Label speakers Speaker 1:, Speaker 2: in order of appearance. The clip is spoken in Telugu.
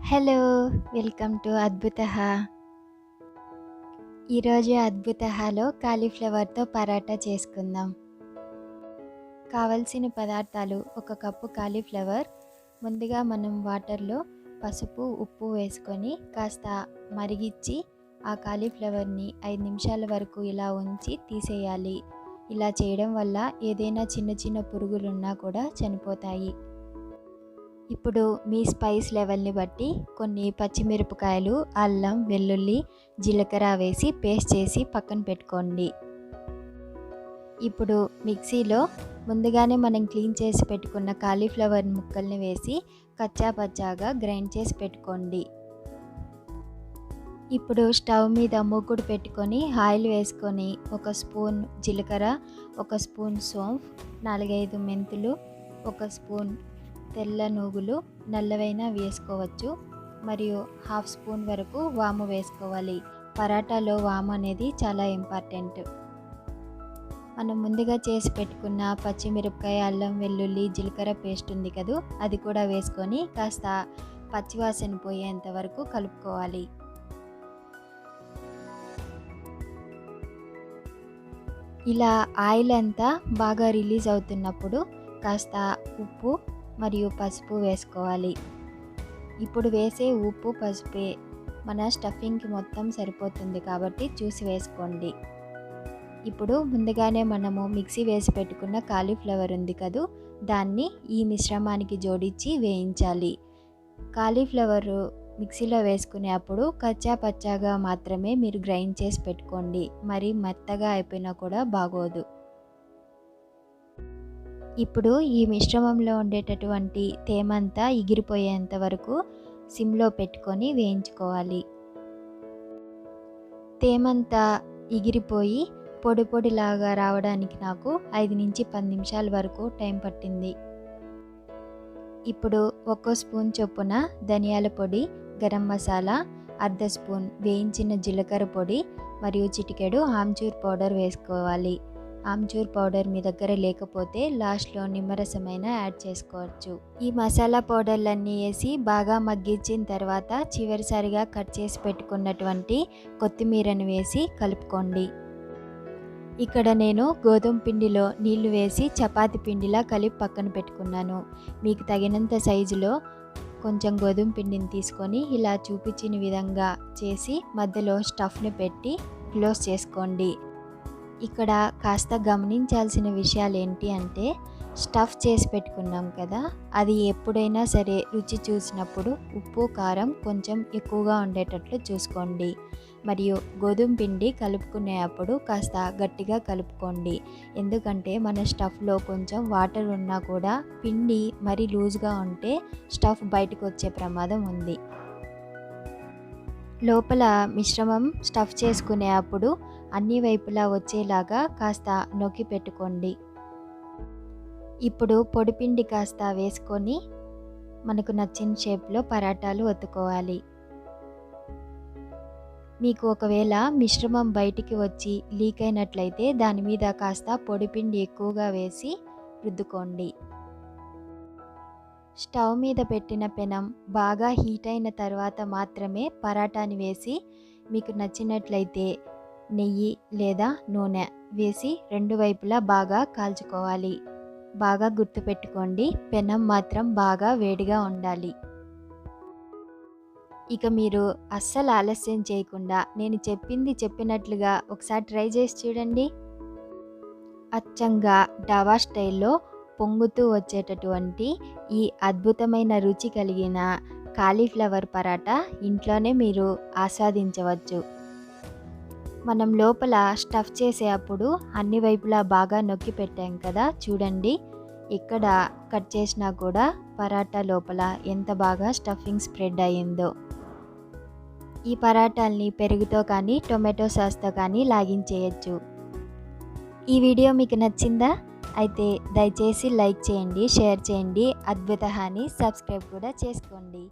Speaker 1: హలో! Welcome to అద్భుతహ. ఈరోజు అద్భుతహలో కాలీఫ్లవర్‌తో పరాటా చేసుకుందాం. కావలసిన పదార్థాలు: ఒక కప్పు కాలీఫ్లవర్. ముందుగా మనం వాటర్‌లో పసుపు, ఉప్పు వేసుకొని కాస్త మరిగిచ్చి ఆ కాలీఫ్లవర్‌ని 5 నిమిషాల వరకు ఇలా ఉంచి తీసేయాలి. ఇలా చేయడం వల్ల ఏదైనా చిన్న చిన్న పురుగులున్నా కూడా చనిపోతాయి. ఇప్పుడు మీ స్పైస్ లెవెల్ని బట్టి కొన్ని పచ్చిమిరపకాయలు, అల్లం, వెల్లుల్లి, జీలకర్ర వేసి పేస్ట్ చేసి పక్కన పెట్టుకోండి. ఇప్పుడు మిక్సీలో ముందుగానే మనం క్లీన్ చేసి పెట్టుకున్న కాలీఫ్లవర్ ముక్కల్ని వేసి కచ్చా పచ్చాగా గ్రైండ్ చేసి పెట్టుకోండి. ఇప్పుడు స్టవ్ మీద మూకుడు పెట్టుకొని ఆయిల్ వేసుకొని ఒక స్పూన్ జీలకర్ర, ఒక స్పూన్ సోంఫ్, 4-5 మెంతులు, ఒక స్పూన్ తెల్ల నువ్వులు, నల్లవైనా వేసుకోవచ్చు, మరియు హాఫ్ స్పూన్ వరకు వాము వేసుకోవాలి. పరాటాలో వాము అనేది చాలా ఇంపార్టెంట్. మనం ముందుగా చేసి పెట్టుకున్న పచ్చిమిరపకాయ, అల్లం, వెల్లుల్లి, జీలకర్ర పేస్ట్ ఉంది కదా, అది కూడా వేసుకొని కాస్త పచ్చివాసన పోయేంత వరకు కలుపుకోవాలి. ఇలా ఆయిల్ అంతా బాగా రిలీజ్ అవుతున్నప్పుడు కాస్త ఉప్పు మరియు పసుపు వేసుకోవాలి. ఇప్పుడు వేసే ఉప్పు, పసుపే మన స్టఫింగ్కి మొత్తం సరిపోతుంది కాబట్టి చూసి వేసుకోండి. ఇప్పుడు ముందుగానే మనము మిక్సీ వేసి పెట్టుకున్న కాలీఫ్లవర్ ఉంది కదూ, దాన్ని ఈ మిశ్రమానికి జోడించి వేయించాలి. కాలీఫ్లవర్ మిక్సీలో వేసుకునేప్పుడు కచ్చా పచ్చాగా మాత్రమే మీరు గ్రైండ్ చేసి పెట్టుకోండి. మరి మెత్తగా అయిపోయినా కూడా బాగోదు. ఇప్పుడు ఈ మిశ్రమంలో ఉండేటటువంటి తేమంతా ఎగిరిపోయేంత వరకు సిమ్లో పెట్టుకొని వేయించుకోవాలి. తేమంతా ఎగిరిపోయి పొడి పొడిలాగా రావడానికి నాకు 5-10 నిమిషాల వరకు టైం పట్టింది. ఇప్పుడు ఒక్కో స్పూన్ చొప్పున ధనియాల పొడి, గరం మసాలా, అర్ధ స్పూన్ వేయించిన జీలకర్ర పొడి మరియు చిటికెడు ఆమ్చూర్ పౌడర్ వేసుకోవాలి. ఆమ్చూర్ పౌడర్ మీ దగ్గర లేకపోతే లాస్ట్లో నిమ్మరసమైనా యాడ్ చేసుకోవచ్చు. ఈ మసాలా పౌడర్లన్నీ వేసి బాగా మగ్గించిన తర్వాత చివరిసారిగా కట్ చేసి పెట్టుకున్నటువంటి కొత్తిమీరను వేసి కలుపుకోండి. ఇక్కడ నేను గోధుమ పిండిలో నీళ్లు వేసి చపాతి పిండిలా కలిపి పక్కన పెట్టుకున్నాను. మీకు తగినంత సైజులో కొంచెం గోధుమ పిండిని తీసుకొని ఇలా చూపించిన విధంగా చేసి మధ్యలో స్టఫ్ని పెట్టి క్లోజ్ చేసుకోండి. ఇక్కడ కాస్త గమనించాల్సిన విషయాలు ఏంటి అంటే, స్టఫ్ చేసి పెట్టుకున్నాం కదా, అది ఎప్పుడైనా సరే రుచి చూసినప్పుడు ఉప్పు, కారం కొంచెం ఎక్కువగా ఉండేటట్లు చూసుకోండి. మరియు గోధుమ పిండి కలుపుకునేటప్పుడు కాస్త గట్టిగా కలుపుకోండి. ఎందుకంటే మన స్టఫ్లో కొంచెం వాటర్ ఉన్నా కూడా పిండి మరీ లూజ్గా ఉంటే స్టఫ్ బయటకు వచ్చే ప్రమాదం ఉంది. లోపల మిశ్రమం స్టఫ్ చేసుకునేటప్పుడు అన్ని వైపులా వచ్చేలాగా కాస్త నొక్కి పెట్టుకోండి. ఇప్పుడు పొడిపిండి కాస్త వేసుకొని మనకు నచ్చిన షేప్లో పరాటాలు ఒత్తుకోవాలి. మీకు ఒకవేళ మిశ్రమం బయటికి వచ్చి లీక్ అయినట్లయితే దాని మీద కాస్త పొడిపిండి ఎక్కువగా వేసి రుద్దుకోండి. స్టవ్ మీద పెట్టిన పెనం బాగా హీట్ అయిన తర్వాత మాత్రమే పరాటాని వేసి మీకు నచ్చినట్లయితే నెయ్యి లేదా నూనె వేసి రెండు వైపులా బాగా కాల్చుకోవాలి. బాగా గుర్తుపెట్టుకోండి, పెనం మాత్రం బాగా వేడిగా ఉండాలి. ఇక మీరు అస్సలు ఆలస్యం చేయకుండా నేను చెప్పినట్లుగా ఒకసారి ట్రై చేసి చూడండి. అచ్చంగా డాబా స్టైల్లో పొంగుతూ వచ్చేటటువంటి ఈ అద్భుతమైన రుచి కలిగిన కాలీఫ్లవర్ పరాటా ఇంట్లోనే మీరు ఆస్వాదించవచ్చు. మనం లోపల స్టఫ్ చేసేటప్పుడు అన్ని వైపులా బాగా నొక్కి పెట్టాం కదా, చూడండి ఇక్కడ కట్ చేసినా కూడా పరాటా లోపల ఎంత బాగా స్టఫింగ్ స్ప్రెడ్ అయ్యిందో. ఈ పరాటాల్ని పెరుగుతో కానీ టొమాటో సాస్తో కానీ లాగించేయచ్చు. ఈ వీడియో మీకు నచ్చిందా? అయితే దయచేసి లైక్ చేయండి, షేర్ చేయండి, అద్భుతహాని సబ్స్క్రైబ్ కూడా చేసుకోండి.